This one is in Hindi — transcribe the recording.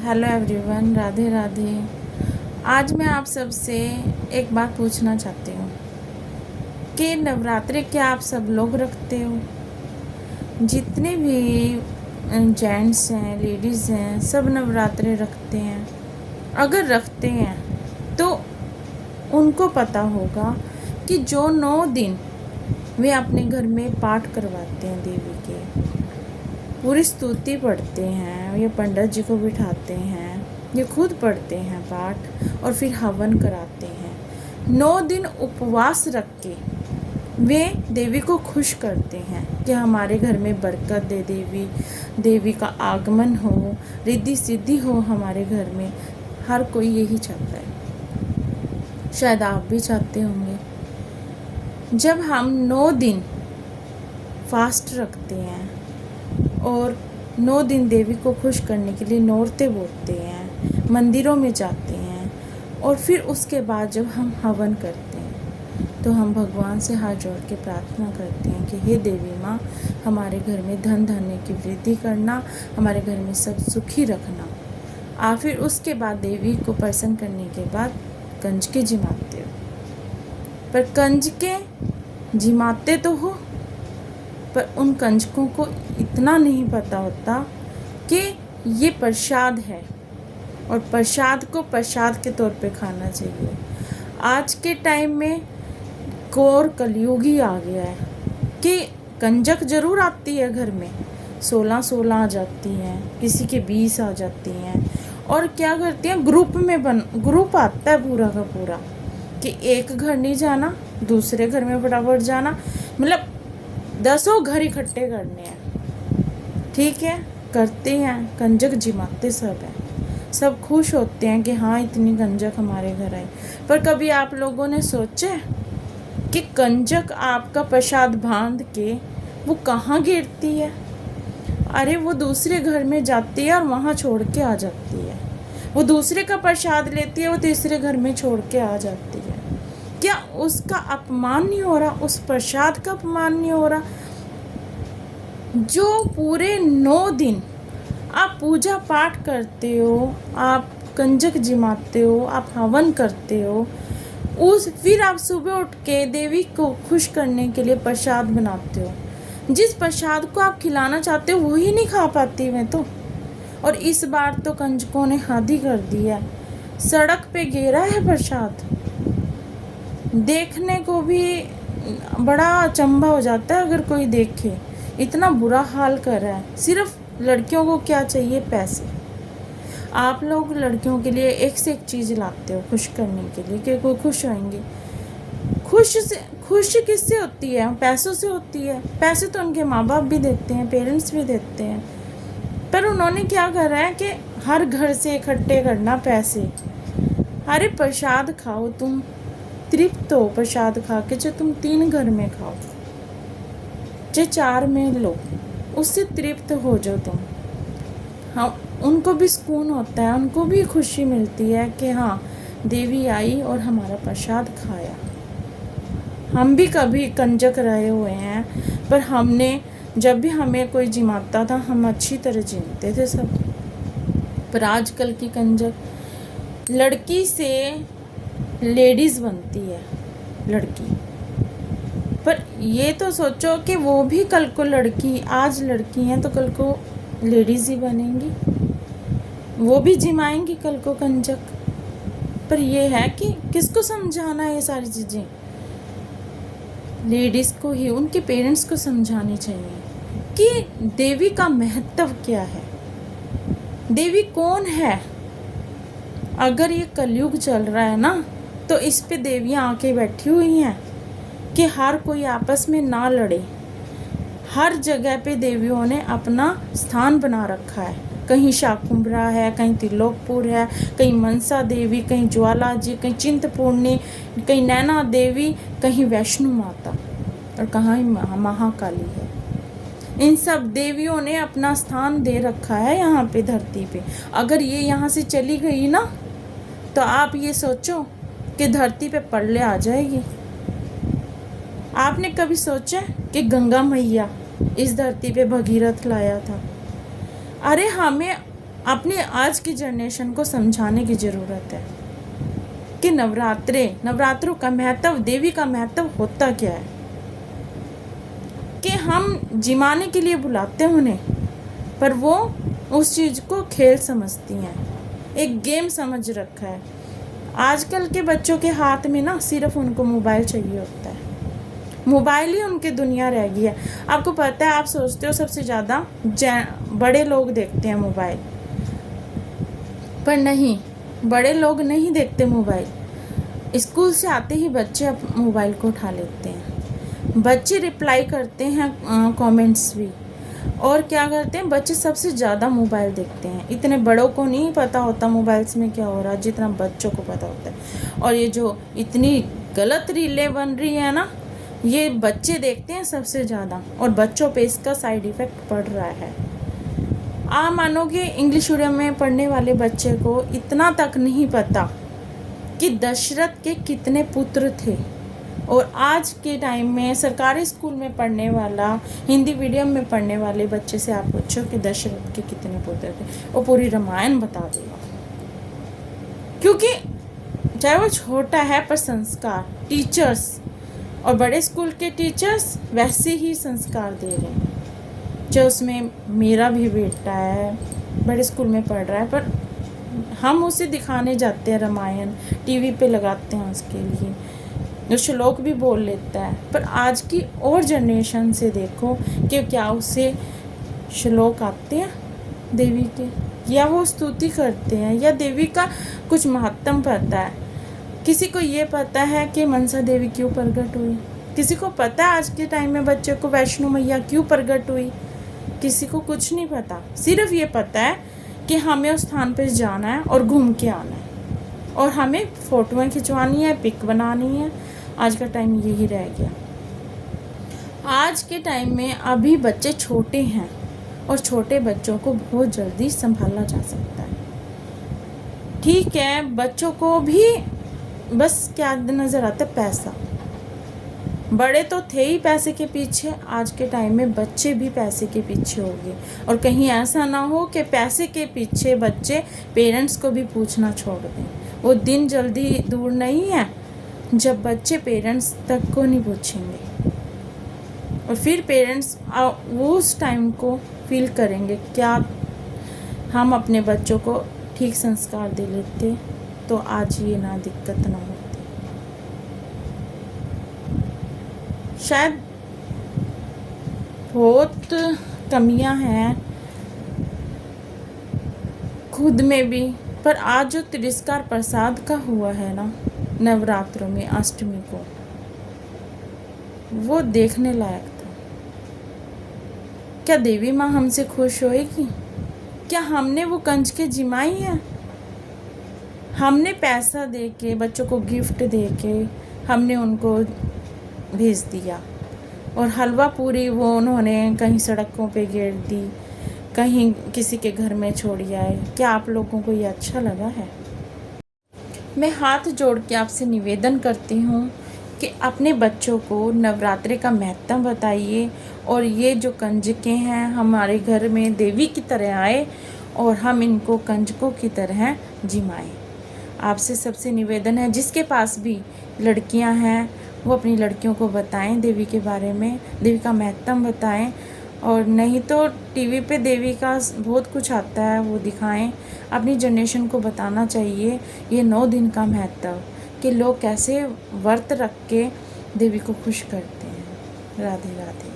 Hello everyone, Radhe Radhe. आज मैं आप सबसे एक बात पूछना चाहती हूँ कि नवरात्रि क्या आप सब लोग रखते हो? जितने भी जेंट्स हैं, लेडीज़ हैं, सब नवरात्रि रखते हैं। अगर रखते हैं तो उनको पता होगा कि जो 9 दिन वे अपने घर में पाठ करवाते हैं देवी के, पूरी स्तुति पढ़ते हैं, ये पंडित जी को बिठाते हैं, ये खुद पढ़ते हैं पाठ और फिर हवन कराते हैं। 9 दिन उपवास रख के वे देवी को खुश करते हैं कि हमारे घर में बरकत दे देवी, देवी का आगमन हो, रिद्धि सिद्धि हो हमारे घर में। हर कोई यही चाहता है, शायद आप भी चाहते होंगे। जब हम 9 दिन फास्ट रखते हैं और 9 दिन देवी को खुश करने के लिए नौरते बोलते हैं, मंदिरों में जाते हैं और फिर उसके बाद जब हम हवन करते हैं तो हम भगवान से हाथ जोड़ के प्रार्थना करते हैं कि हे देवी माँ, हमारे घर में धन धान्य की वृद्धि करना, हमारे घर में सब सुखी रखना। और फिर उसके बाद देवी को प्रसन्न करने के बाद कंजके जिमाते हो। पर कंजके जिमाते तो हो, पर उन कंजकों को इतना नहीं पता होता कि ये प्रसाद है और प्रसाद को प्रसाद के तौर पे खाना चाहिए। आज के टाइम में घोर कलयुग ही आ गया है कि कंजक ज़रूर आती है घर में, 16 आ जाती हैं, किसी के 20 आ जाती हैं और क्या करती हैं, ग्रुप आता है पूरा का पूरा कि एक घर नहीं जाना, दूसरे घर में फटाफट जाना, मतलब 10 घर इकट्ठे करने हैं। ठीक है, करते हैं, कंजक जिमाते सब हैं, सब खुश होते हैं कि हाँ इतनी कंजक हमारे घर आई। पर कभी आप लोगों ने सोचा कि कंजक आपका प्रसाद बांध के वो कहाँ गिरती है? अरे वो दूसरे घर में जाती है और वहाँ छोड़ के आ जाती है। वो दूसरे का प्रसाद लेती है, वो तीसरे घर में छोड़ के आ जाती है। क्या उसका अपमान नहीं हो रहा? उस प्रसाद का अपमान नहीं हो रहा? जो पूरे 9 दिन आप पूजा पाठ करते हो, आप कंजक जिमाते हो, आप हवन करते हो, फिर आप सुबह उठ के देवी को खुश करने के लिए प्रसाद बनाते हो। जिस प्रसाद को आप खिलाना चाहते हो वही नहीं खा पाती मैं तो। और इस बार तो कंजकों ने हद ही कर दिया, सड़क पे गिरा है प्रसाद। देखने को भी बड़ा अचंभा हो जाता है अगर कोई देखे, इतना बुरा हाल कर रहा है। सिर्फ लड़कियों को क्या चाहिए? पैसे। आप लोग लड़कियों के लिए एक से एक चीज़ लाते हो खुश करने के लिए कि वो खुश होंगे। खुश किससे होती है? पैसों से होती है। पैसे तो उनके माँ बाप भी देते हैं, पेरेंट्स भी देते हैं, पर उन्होंने क्या करा है कि हर घर से इकट्ठे करना पैसे। अरे प्रसाद खाओ, तुम तृप्त हो प्रसाद खा के, चाहे तुम 3 घर में खाओ, चाहे 4 में लो, उससे तृप्त हो जाओ तुम। हाँ, उनको भी सुकून होता है, उनको भी खुशी मिलती है कि हाँ देवी आई और हमारा प्रसाद खाया। हम भी कभी कंजक रहे हुए हैं, पर हमने जब भी हमें कोई जिमाता था हम अच्छी तरह जिमते थे सब। पर आजकल की कंजक लड़की से लेडीज़ बनती है, लड़की। पर ये तो सोचो कि वो भी कल को लड़की, आज लड़की हैं तो कल को लेडीज़ ही बनेंगी, वो भी जिमाएंगी कल को कंजक। पर ये है कि किसको समझाना है ये सारी चीज़ें? लेडीज़ को ही, उनके पेरेंट्स को समझानी चाहिए कि देवी का महत्व क्या है, देवी कौन है। अगर ये कलयुग चल रहा है ना, तो इस पे देवियाँ आके बैठी हुई हैं कि हर कोई आपस में ना लड़े। हर जगह पे देवियों ने अपना स्थान बना रखा है। कहीं शाकुंभरा है, कहीं त्रिलोकपुर है, कहीं मनसा देवी, कहीं ज्वाला जी, कहीं चिंतपूर्णी, कहीं नैना देवी, कहीं वैष्णो माता और कहीं महाकाली है। इन सब देवियों ने अपना स्थान दे रखा है यहाँ पे धरती पे। अगर ये यहाँ से चली गई ना, तो आप ये सोचो कि धरती पे प्रलय आ जाएगी। आपने कभी सोचा कि गंगा मैया इस धरती पे भगीरथ लाया था? अरे हमें अपने आज की जनरेशन को समझाने की ज़रूरत है कि नवरात्रों का महत्व, देवी का महत्व होता क्या है, कि हम जिमाने के लिए बुलाते हैं उन्हें, पर वो उस चीज़ को खेल समझती हैं, एक गेम समझ रखा है। आजकल के बच्चों के हाथ में ना सिर्फ उनको मोबाइल चाहिए होता है, मोबाइल ही उनकी दुनिया रह गई है। आपको पता है, आप सोचते हो सबसे ज़्यादा बड़े लोग देखते हैं मोबाइल, पर नहीं, बड़े लोग नहीं देखते मोबाइल। स्कूल से आते ही बच्चे मोबाइल को उठा लेते हैं, बच्चे रिप्लाई करते हैं कमेंट्स भी, और क्या करते हैं बच्चे सबसे ज़्यादा मोबाइल देखते हैं। इतने बड़ों को नहीं पता होता मोबाइल्स में क्या हो रहा है जितना बच्चों को पता होता है। और ये जो इतनी गलत रीलें बन रही है ना, ये बच्चे देखते हैं सबसे ज़्यादा, और बच्चों पे इसका साइड इफ़ेक्ट पड़ रहा है। आप मानोगे, इंग्लिश मीडियम में पढ़ने वाले बच्चे को इतना तक नहीं पता कि दशरथ के कितने पुत्र थे, और आज के टाइम में सरकारी स्कूल में पढ़ने वाला, हिंदी मीडियम में पढ़ने वाले बच्चे से आप पूछो कि दशरथ के कितने पुत्र थे, वो पूरी रामायण बता देगा। क्योंकि चाहे वो छोटा है, पर संस्कार, टीचर्स और बड़े स्कूल के टीचर्स वैसे ही संस्कार दे रहे हैं। जो उसमें मेरा भी बेटा है, बड़े स्कूल में पढ़ रहा है, पर हम उसे दिखाने जाते हैं रामायण, टीवी पे लगाते हैं उसके लिए, जो श्लोक भी बोल लेता है। पर आज की और जनरेशन से देखो कि क्या उसे श्लोक आते हैं देवी के, या वो स्तुति करते हैं, या देवी का कुछ महत्व पता है। किसी को ये पता है कि मनसा देवी क्यों प्रकट हुई, किसी को पता है आज के टाइम में बच्चे को वैष्णो मैया क्यों प्रकट हुई, किसी को कुछ नहीं पता। सिर्फ ये पता है कि हमें उस स्थान पर जाना है और घूम के आना है, और हमें फ़ोटोएं खिंचवानी है, पिक बनानी है। आज का टाइम यही रह गया। आज के टाइम में अभी बच्चे छोटे हैं, और छोटे बच्चों को बहुत जल्दी संभाला जा सकता है। ठीक है, बच्चों को भी बस क्या नज़र आता है, पैसा। बड़े तो थे ही पैसे के पीछे, आज के टाइम में बच्चे भी पैसे के पीछे हो गए। और कहीं ऐसा ना हो कि पैसे के पीछे बच्चे पेरेंट्स को भी पूछना छोड़ दें। वो दिन जल्दी दूर नहीं है जब बच्चे पेरेंट्स तक को नहीं पूछेंगे, और फिर पेरेंट्स वो उस टाइम को फील करेंगे, क्या हम अपने बच्चों को ठीक संस्कार दे लेते तो आज ये ना दिक्कत ना होती। शायद बहुत कमियां हैं खुद में भी, पर आज जो तिरस्कार प्रसाद का हुआ है ना नवरात्रों में अष्टमी को, वो देखने लायक था। क्या देवी माँ हमसे खुश होएगी? क्या हमने वो कंजकें जिमाई हैं? हमने पैसा दे के, बच्चों को गिफ्ट दे के हमने उनको भेज दिया, और हलवा पूरी वो उन्होंने कहीं सड़कों पे गिर दी, कहीं किसी के घर में छोड़ी आए। क्या आप लोगों को ये अच्छा लगा है? मैं हाथ जोड़ के आपसे निवेदन करती हूँ कि अपने बच्चों को नवरात्रि का महत्व बताइए, और ये जो कंजकें हैं हमारे घर में देवी की तरह आए, और हम इनको कंजकों की तरह जिमाएं। आपसे सबसे निवेदन है, जिसके पास भी लड़कियां हैं वो अपनी लड़कियों को बताएं देवी के बारे में, देवी का महत्व बताएं, और नहीं तो टीवी पे देवी का बहुत कुछ आता है वो दिखाएं। अपनी जनरेशन को बताना चाहिए ये 9 दिन का महत्व, कि लोग कैसे व्रत रख के देवी को खुश करते हैं। राधे राधे।